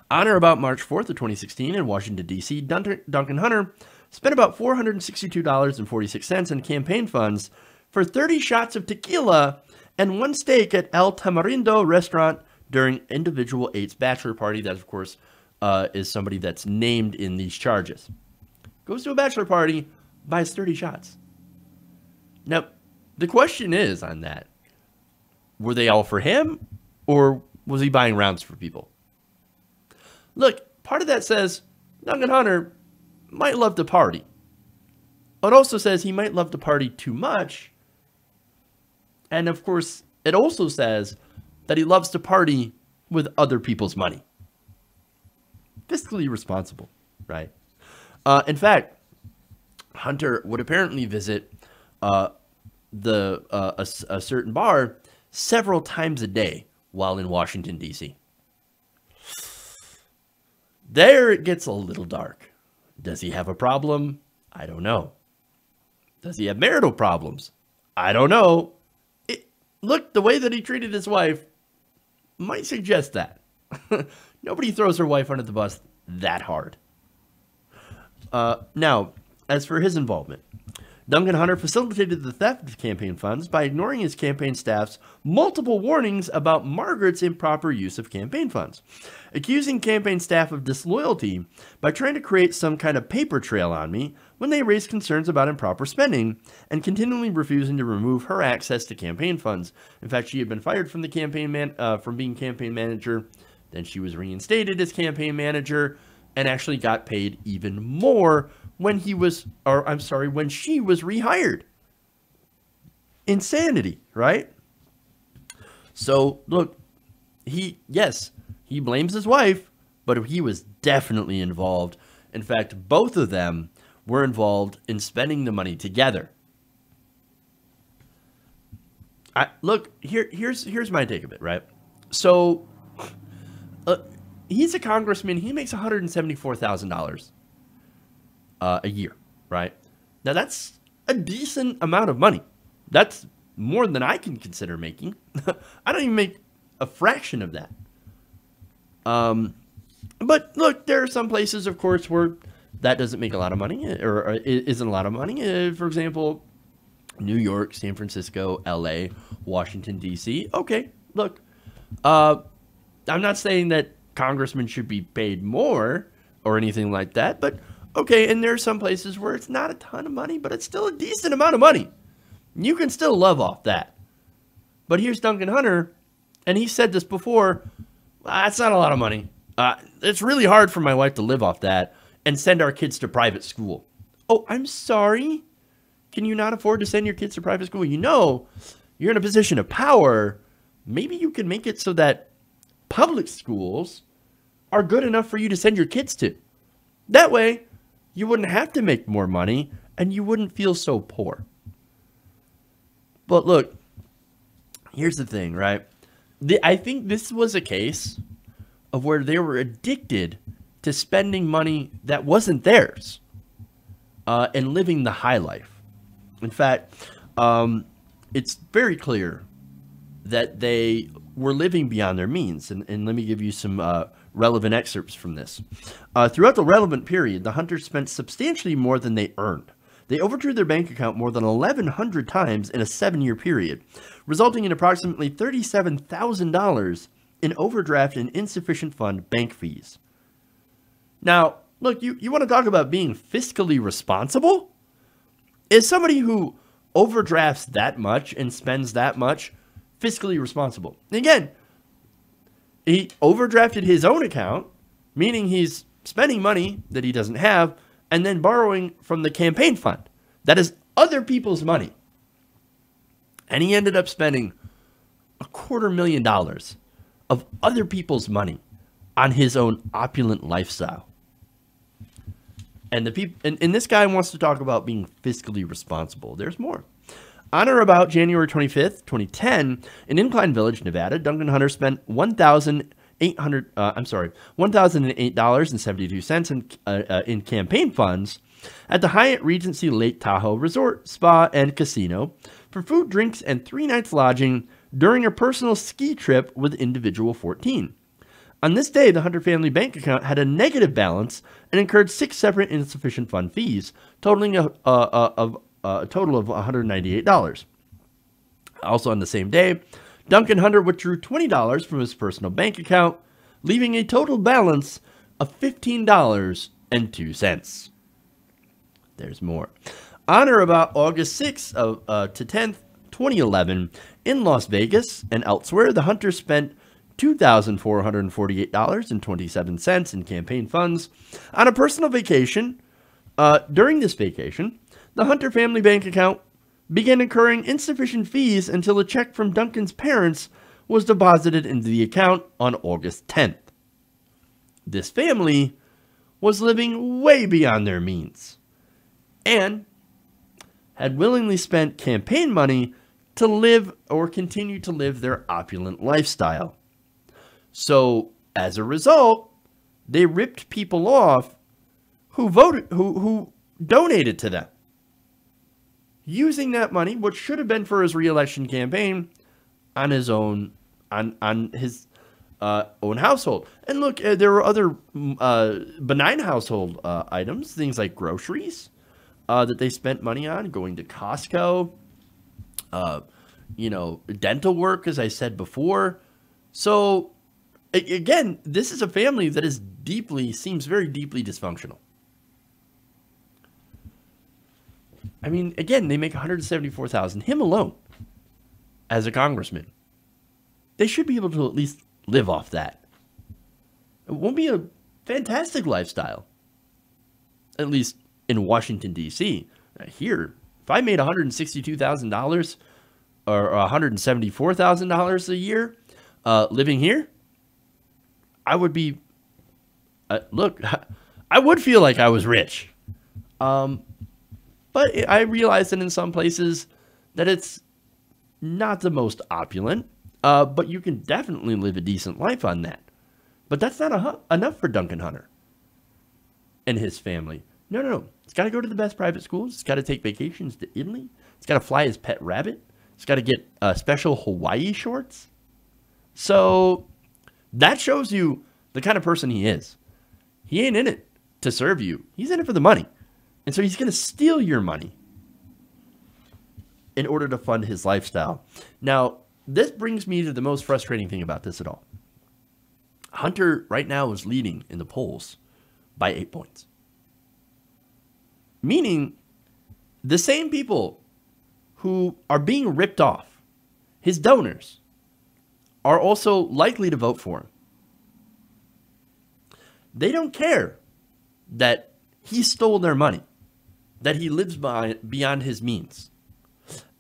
On or about March 4th of 2016 in Washington, D.C., Duncan Hunter spent about $462.46 in campaign funds for 30 shots of tequila and one steak at El Tamarindo restaurant during Individual 8's bachelor party. That, of course, is somebody that's named in these charges. Goes to a bachelor party, buys 30 shots. Now, the question is on that, were they all for him, or was he buying rounds for people? Look, part of that says Duncan Hunter might love to party. It also says he might love to party too much. And of course, it also says that he loves to party with other people's money. Fiscally responsible, right? In fact, Hunter would apparently visit a certain bar several times a day while in Washington, D.C. There it gets a little dark. Does he have a problem? I don't know. Does he have marital problems? I don't know. Look, the way that he treated his wife might suggest that. Nobody throws their wife under the bus that hard. Now, as for his involvement, Duncan Hunter facilitated the theft of campaign funds by ignoring his campaign staff's multiple warnings about Margaret's improper use of campaign funds, accusing campaign staff of disloyalty by trying to create some kind of paper trail on me when they raised concerns about improper spending, and continually refusing to remove her access to campaign funds. In fact, she had been fired from the from being campaign manager. Then she was reinstated as campaign manager and actually got paid even more when she was rehired. Insanity, right? So, look, he blames his wife, but he was definitely involved. In fact, both of them were involved in spending the money together. Here's my take of it, right? So, he's a congressman. He makes $174,000 a year, right? Now, that's a decent amount of money. That's more than I can consider making. I don't even make a fraction of that. But look, there are some places, of course, where that doesn't make a lot of money, or isn't a lot of money. For example, New York, San Francisco, LA, Washington, D.C. Okay, look, I'm not saying that congressmen should be paid more or anything like that, but okay, and there are some places where it's not a ton of money, but it's still a decent amount of money. You can still live off that. But here's Duncan Hunter, and he said this before, that's not a lot of money. It's really hard for my wife to live off that and send our kids to private school. Oh, I'm sorry? Can you not afford to send your kids to private school? You know, you're in a position of power. Maybe you can make it so that public schools are good enough for you to send your kids to. That way, you wouldn't have to make more money and you wouldn't feel so poor. But look, here's the thing, right? I think this was a case of where they were addicted to spending money that wasn't theirs and living the high life. In fact, it's very clear that they were living beyond their means. And let me give you some relevant excerpts from this. Throughout the relevant period, the Hunters spent substantially more than they earned. They overdrew their bank account more than 1,100 times in a 7-year period, resulting in approximately $37,000 in overdraft and insufficient fund bank fees. Now, look, you want to talk about being fiscally responsible? Is somebody who overdrafts that much and spends that much fiscally responsible? And again, he overdrafted his own account, meaning he's spending money that he doesn't have, and then borrowing from the campaign fund. That is other people's money. And he ended up spending $250,000 of other people's money on his own opulent lifestyle. And and this guy wants to talk about being fiscally responsible. There's more. On or about January 25th, 2010, in Incline Village, Nevada, Duncan Hunter spent $1,008.72 in campaign funds at the Hyatt Regency Lake Tahoe Resort, Spa, and Casino for food, drinks, and 3 nights lodging during a personal ski trip with individual 14. On this day, the Hunter family bank account had a negative balance and incurred 6 separate insufficient fund fees, totaling a total of $198. Also on the same day, Duncan Hunter withdrew $20 from his personal bank account, leaving a total balance of $15.02. There's more. On or about August 6th to 10th, 2011, in Las Vegas and elsewhere, the Hunters spent $2,448.27 in campaign funds on a personal vacation. During this vacation, the Hunter family bank account began incurring insufficient fees until a check from Duncan's parents was deposited into the account on August 10th. This family was living way beyond their means and had willingly spent campaign money to live or continue to live their opulent lifestyle. So, as a result, they ripped people off who donated to them, using that money, which should have been for his re-election campaign, on his own own household. And look, there were other benign household items, things like groceries that they spent money on, going to Costco, dental work, as I said before. So, again, this is a family that seems very deeply dysfunctional. I mean, again, they make $174,000, him alone, as a congressman. They should be able to at least live off that. It won't be a fantastic lifestyle, at least in Washington, D.C. Here, if I made $162,000 or $174,000 a year living here, I would be, look, I would feel like I was rich. But I realize that in some places that it's not the most opulent, but you can definitely live a decent life on that. But that's not enough for Duncan Hunter and his family. No. It's got to go to the best private schools. It's got to take vacations to Italy. It's got to fly his pet rabbit. It's got to get special Hawaii shorts. So that shows you the kind of person he is. He ain't in it to serve you. He's in it for the money. And so he's going to steal your money in order to fund his lifestyle. Now, this brings me to the most frustrating thing about this at all. Hunter right now is leading in the polls by 8 points. Meaning, the same people who are being ripped off, his donors, are also likely to vote for him. They don't care that he stole their money, that he lives beyond his means,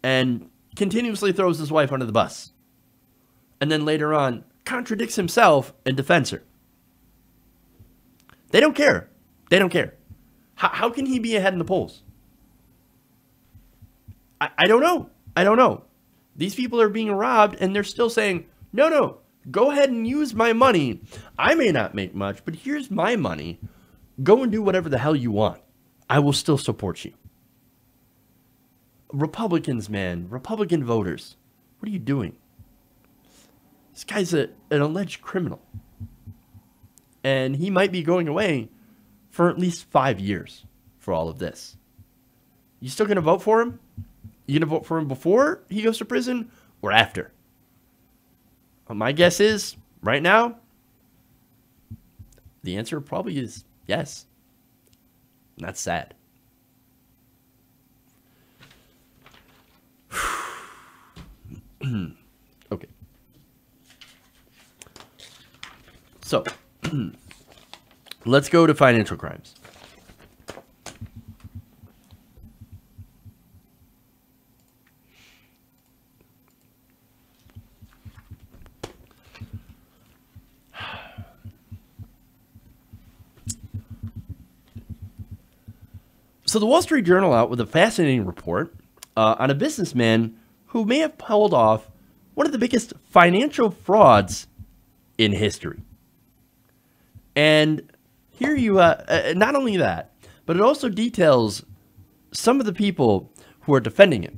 and continuously throws his wife under the bus, and then later on contradicts himself and defends her. They don't care. They don't care. How can he be ahead in the polls? I don't know. I don't know. These people are being robbed, and they're still saying, no, go ahead and use my money. I may not make much, but here's my money. Go and do whatever the hell you want. I will still support you. Republicans, man. Republican voters. What are you doing? This guy's an alleged criminal. And he might be going away for at least 5 years for all of this. You still going to vote for him? You going to vote for him before he goes to prison or after? Well, my guess is, right now, the answer probably is yes. And that's sad. Okay. So, let's go to financial crimes. So the Wall Street Journal out with a fascinating report on a businessman who may have pulled off one of the biggest financial frauds in history. And here you, not only that, but it also details some of the people who are defending him.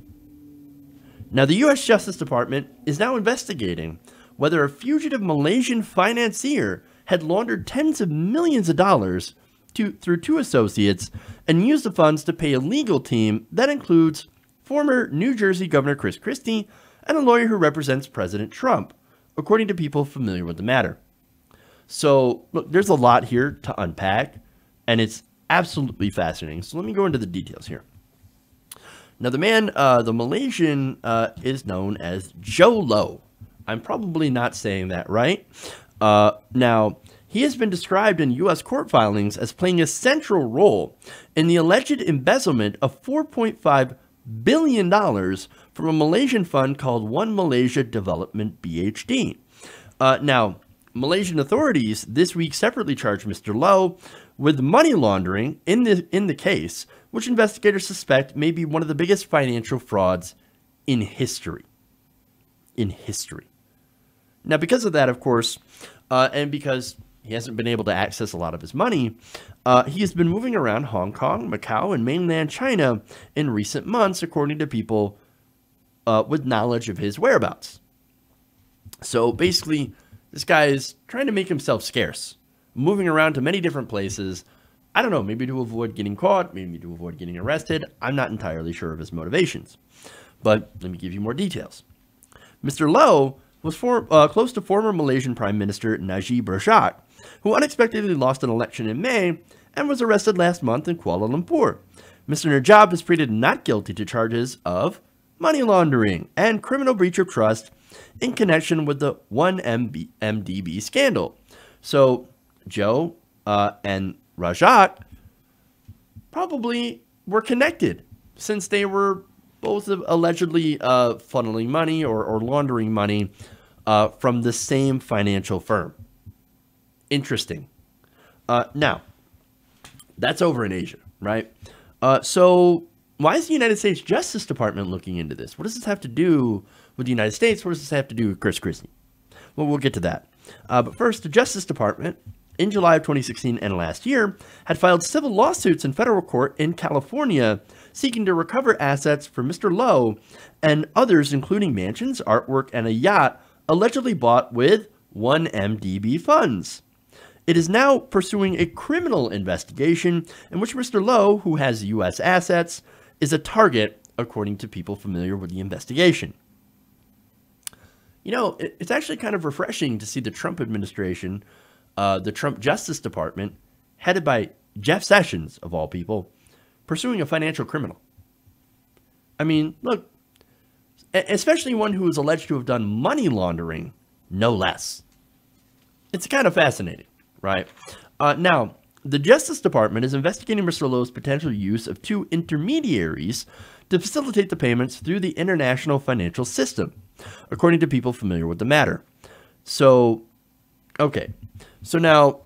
Now, the U.S. Justice Department is now investigating whether a fugitive Malaysian financier had laundered tens of millions of dollars through two associates and used the funds to pay a legal team that includes former New Jersey Governor Chris Christie and a lawyer who represents President Trump, according to people familiar with the matter. So, look, there's a lot here to unpack, and it's absolutely fascinating. So let me go into the details here. Now, the man, the Malaysian, is known as Joe Low. I'm probably not saying that right. Now, he has been described in U.S. court filings as playing a central role in the alleged embezzlement of $4.5 billion from a Malaysian fund called One Malaysia Development BHD. Now, Malaysian authorities this week separately charged Mr. Low with money laundering in the case, which investigators suspect may be one of the biggest financial frauds in history. Now, because of that, of course, and because he hasn't been able to access a lot of his money, he has been moving around Hong Kong, Macau, and mainland China in recent months, according to people with knowledge of his whereabouts. So basically, this guy is trying to make himself scarce, moving around to many different places. I don't know, maybe to avoid getting caught, maybe to avoid getting arrested. I'm not entirely sure of his motivations. But let me give you more details. Mr. Low was close to former Malaysian Prime Minister Najib Razak, who unexpectedly lost an election in May and was arrested last month in Kuala Lumpur. Mr. Najib is pleaded not guilty to charges of money laundering and criminal breach of trust in connection with the 1MDB scandal. So Joe and Razak probably were connected since they were both allegedly funneling money or laundering money from the same financial firm. Interesting. Now, that's over in Asia, right? So why is the United States Justice Department looking into this? What does this have to do with the United States? What does this have to do with Chris Christie? Well, we'll get to that. But first, the Justice Department, in July of 2016 and last year, had filed civil lawsuits in federal court in California seeking to recover assets for Mr. Low and others, including mansions, artwork, and a yacht allegedly bought with 1MDB funds. It is now pursuing a criminal investigation in which Mr. Low, who has U.S. assets, is a target, according to people familiar with the investigation. You know, it's actually kind of refreshing to see the Trump administration, the Trump Justice Department, headed by Jeff Sessions, of all people, pursuing a financial criminal. I mean, look, especially one who is alleged to have done money laundering, no less. It's kind of fascinating, right? Now, the Justice Department is investigating Mr. Low's potential use of two intermediaries to facilitate the payments through the international financial system, according to people familiar with the matter. So, okay. So now,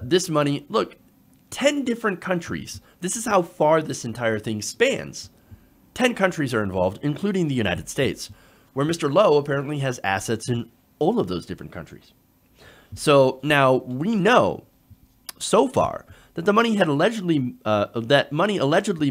this money, look, 10 different countries. This is how far this entire thing spans. 10 countries are involved, including the United States, where Mr. Lowe apparently has assets in all of those different countries. So now we know so far that the money had allegedly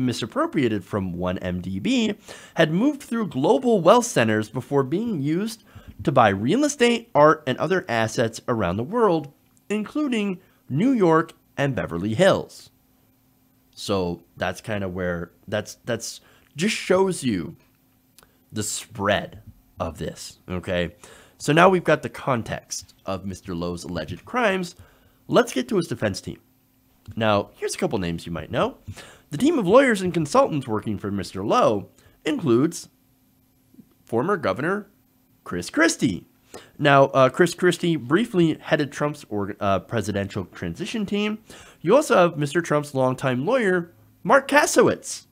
misappropriated from 1MDB had moved through global wealth centers before being used to buy real estate, art, and other assets around the world, including New York and Beverly Hills. So that's kind of where that's just shows you the spread of this, okay? So now we've got the context of Mr. Lowe's alleged crimes. Let's get to his defense team. Now, here's a couple names you might know. The team of lawyers and consultants working for Mr. Lowe includes former Governor Chris Christie. Now, Chris Christie briefly headed Trump's presidential transition team. You also have Mr. Trump's longtime lawyer, Mark Kasowitz.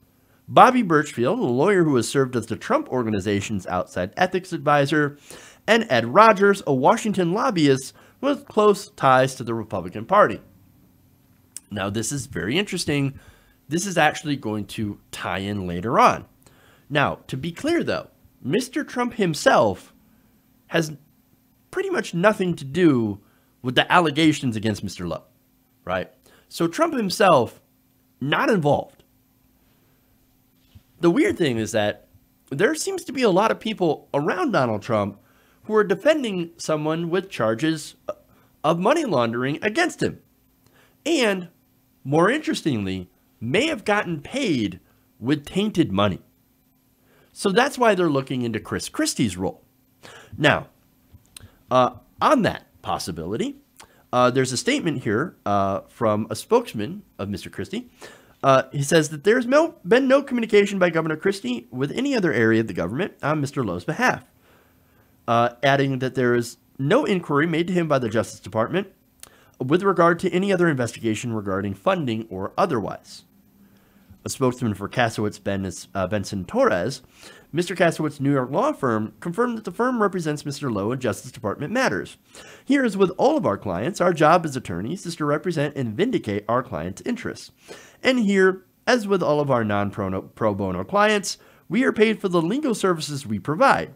Bobby Birchfield, a lawyer who has served as the Trump Organization's outside ethics advisor, and Ed Rogers, a Washington lobbyist with close ties to the Republican Party. Now, this is very interesting. This is actually going to tie in later on. Now, to be clear, though, Mr. Trump himself has pretty much nothing to do with the allegations against Mr. Lowe, right? So Trump himself, not involved. The weird thing is that there seems to be a lot of people around Donald Trump who are defending someone with charges of money laundering against him. And, more interestingly, may have gotten paid with tainted money. So that's why they're looking into Chris Christie's role. Now, on that possibility, there's a statement here from a spokesman of Mr. Christie. He says that there's been no communication by Governor Christie with any other area of the government on Mr. Lowe's behalf, adding that there is no inquiry made to him by the Justice Department with regard to any other investigation regarding funding or otherwise. A spokesman for Kasowitz Benson Torres, Mr. Kasowitz's New York law firm, confirmed that the firm represents Mr. Lowe in Justice Department matters. Here, as with all of our clients, our job as attorneys is to represent and vindicate our clients' interests. And here, as with all of our non-pro bono clients, we are paid for the legal services we provide.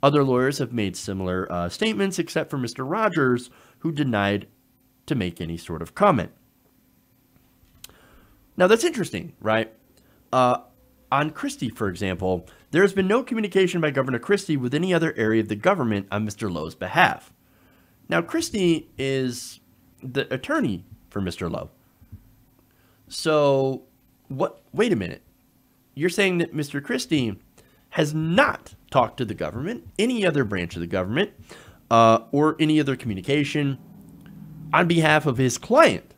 Other lawyers have made similar statements, except for Mr. Rogers, who denied to make any sort of comment. Now, that's interesting, right? On Christie, for example, there has been no communication by Governor Christie with any other area of the government on Mr. Lowe's behalf. Now, Christie is the attorney for Mr. Lowe. So, wait a minute. You're saying that Mr. Christie has not talked to the government, any other branch of the government, or any other communication on behalf of his client.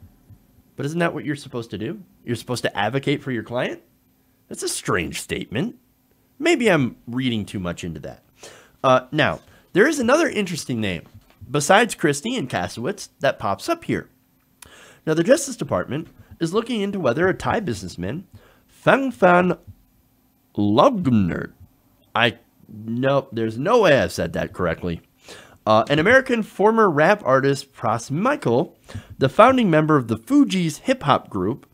But isn't that what you're supposed to do? You're supposed to advocate for your client? That's a strange statement. Maybe I'm reading too much into that. Now, there is another interesting name, besides Christie and Kasowitz, that pops up here. Now, the Justice Department is looking into whether a Thai businessman, Phang Phan Lobgnerd, there's no way I've said that correctly, an American former rap artist, Pras Michael, the founding member of the Fugees hip-hop group,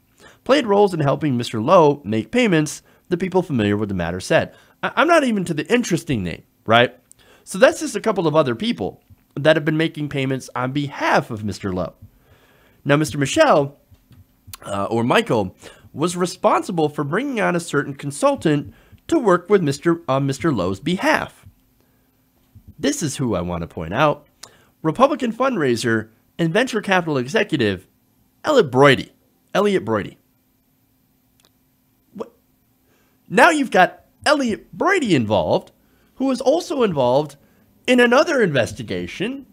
played roles in helping Mr. Lowe make payments, the people familiar with the matter said. I'm not even to the interesting name, right? So that's just a couple of other people that have been making payments on behalf of Mr. Lowe. Now, Mr. Michel, or Michael, was responsible for bringing on a certain consultant to work with Mr. Lowe's behalf. This is who I want to point out. Republican fundraiser and venture capital executive, Elliot Broidy. What? Now you've got Elliot Broidy involved, who is also involved in another investigation,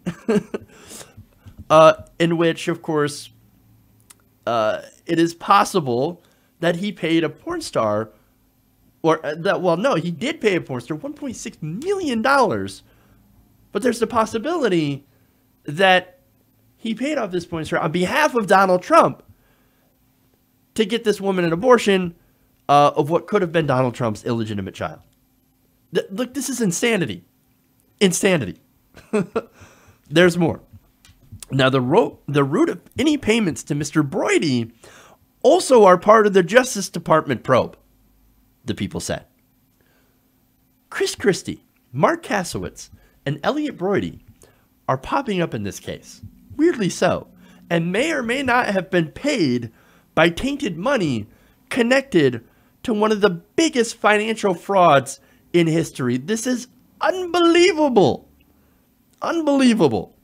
in which, of course, it is possible that he paid a porn star, he did pay a porn star $1.6 million, but there's the possibility that he paid off this porn star on behalf of Donald Trump to get this woman an abortion of what could have been Donald Trump's illegitimate child. Look, this is insanity. Insanity. There's more. Now, the root of any payments to Mr. Brody also are part of the Justice Department probe, the people said. Chris Christie, Mark Kasowitz, and Elliot Brody are popping up in this case, weirdly so, and may or may not have been paid by tainted money connected to one of the biggest financial frauds in history. This is unbelievable. Unbelievable.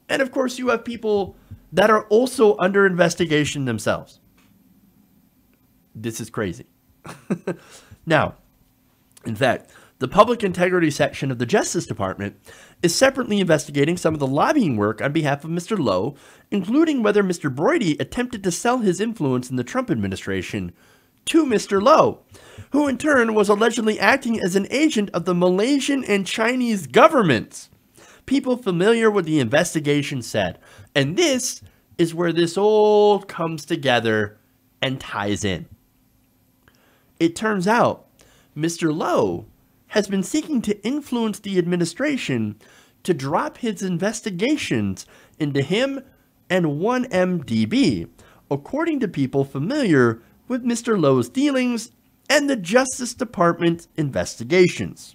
And of course, you have people that are also under investigation themselves. This is crazy. Now, in fact, the Public Integrity section of the Justice Department is separately investigating some of the lobbying work on behalf of Mr. Lowe, including whether Mr. Brody attempted to sell his influence in the Trump administration to Mr. Lowe, who in turn was allegedly acting as an agent of the Malaysian and Chinese governments. People familiar with the investigation said, and this is where this all comes together and ties in. It turns out Mr. Lowe has been seeking to influence the administration to drop his investigations into him and 1MDB, according to people familiar with Mr. Lowe's dealings and the Justice Department investigations.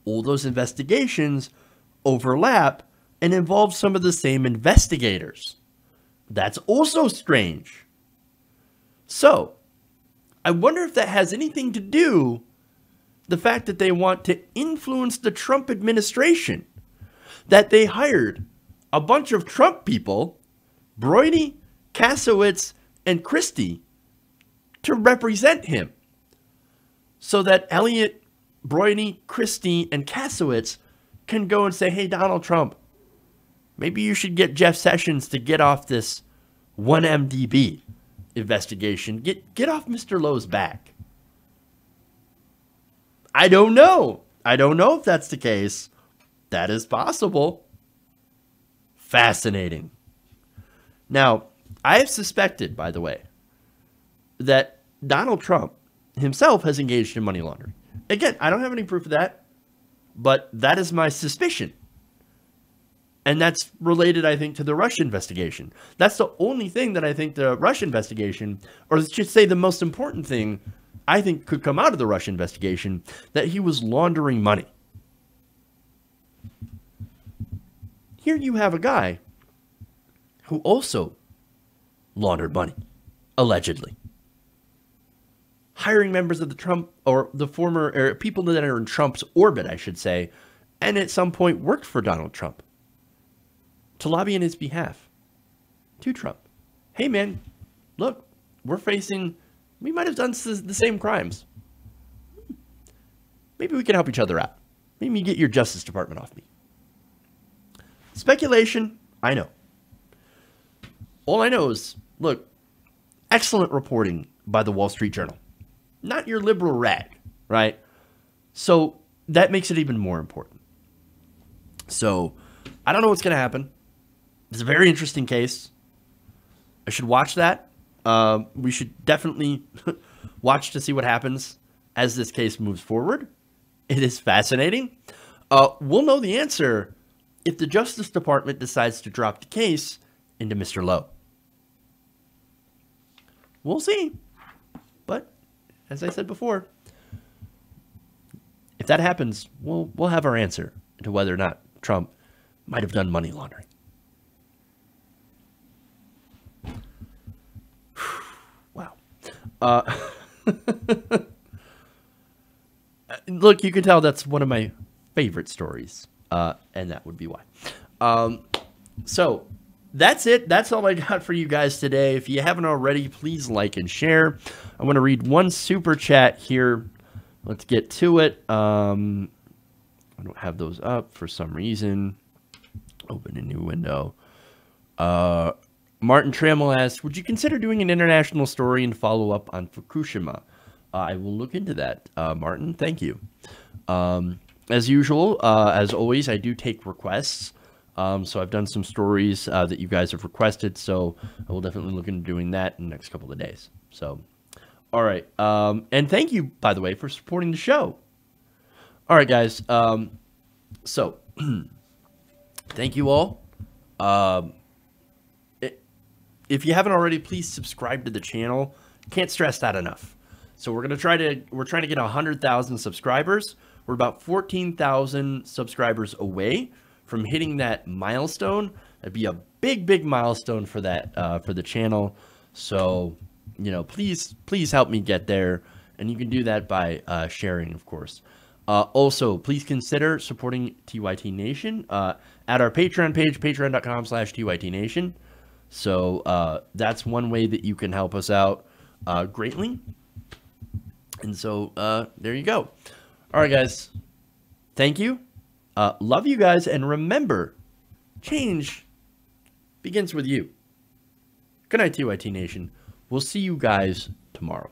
All those investigations overlap and involve some of the same investigators. That's also strange. So, I wonder if that has anything to do the fact that they want to influence the Trump administration, that they hired a bunch of Trump people, Brody, Kasowitz, and Christie, to represent him, so that Elliot, Brody, Christie, and Kasowitz can go and say, hey, Donald Trump, maybe you should get Jeff Sessions to get off this 1MDB investigation. Get off Mr. Lowe's back. I don't know. I don't know if that's the case. That is possible. Fascinating. Now, I have suspected, by the way, that Donald Trump himself has engaged in money laundering. Again, I don't have any proof of that, but that is my suspicion. And that's related, I think, to the Russia investigation. That's the only thing that I think the Russia investigation, or let's just say the most important thing I think could come out of the Russia investigation, that he was laundering money. Here you have a guy who also laundered money, allegedly. Hiring members of the Trump, or the former, or people that are in Trump's orbit, I should say, and at some point worked for Donald Trump, to lobby on his behalf to Trump. Hey man, look, we might have done the same crimes. Maybe we can help each other out. Maybe you get your Justice Department off me. Speculation, I know. All I know is, look, excellent reporting by the Wall Street Journal. Not your liberal rag, right? So that makes it even more important. So I don't know what's going to happen. It's a very interesting case. I should watch that. We should definitely watch to see what happens as this case moves forward. It is fascinating. We'll know the answer if the Justice Department decides to drop the case into Mr. Lowe. We'll see. But as I said before, if that happens, we'll have our answer to whether or not Trump might have done money laundering. Wow. Look, you can tell that's one of my favorite stories, and that would be why. So that's it. That's all I got for you guys today. If you haven't already, please like and share. I'm going to read one super chat here. Let's get to it. I don't have those up for some reason. Open a new window. Martin Trammell asks, would you consider doing an international story and follow up on Fukushima? I will look into that, Martin. Thank you. As usual, as always, I do take requests. So I've done some stories that you guys have requested, so I will definitely look into doing that in the next couple of days. So, all right. And thank you, by the way, for supporting the show. All right, guys. So Thank you all. If you haven't already, please subscribe to the channel. Can't stress that enough. So we're trying to get 100,000 subscribers. We're about 14,000 subscribers away from hitting that milestone. That'd be a big milestone for that for the channel. So, you know, please help me get there, and you can do that by sharing, of course. Also, please consider supporting TYT Nation at our Patreon page, patreon.com/TYTNation. So that's one way that you can help us out greatly. And so there you go. All right, guys. Thank you. Love you guys. And remember, change begins with you. Good night, TYT Nation. We'll see you guys tomorrow.